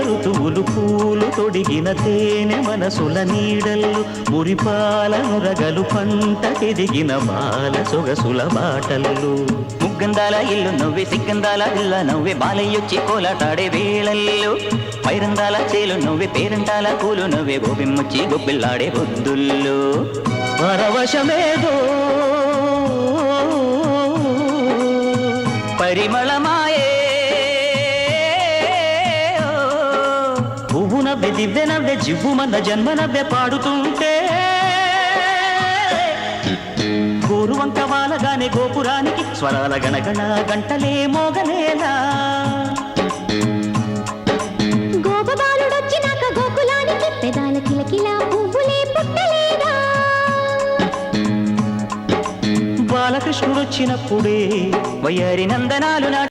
ఋతువులు పూలు తొడిగిన తేనె మనసుల నీడల్లు మురిపాల నురగలు పంటకెదిగిన బాల సొగసుల బాటల్లు ముగ్గందాల ఇల్లు నవ్వే సిగ్గందాల ఇల్ల నవ్వే బాలయ్యొచ్చి కోలాటాడే వేళల్లో పైరందాల చేలు నవ్వే పేరంటాల పూలు నవ్వే గోపిమ్మొచ్చి గొబ్బిల్లాడే పొద్దుల్లో పరవశమేదో పరిమళమాయే పువ్వు నవ్వే దివ్య నవ్వే జివ్వుమన్న జన్మ నవ్వే పాడుతుంటే గోరువంక వాలగానే గోపురానికి స్వరాల గణగణ గంటలే మోగలేలా గోపబాలుడొచ్చినాక గోకులానికి పెదాల కిలకిలా పువ్వులే పుట్టలేదా బాలకృష్ణుడొచ్చినప్పుడే వయ్యారి నందనాలు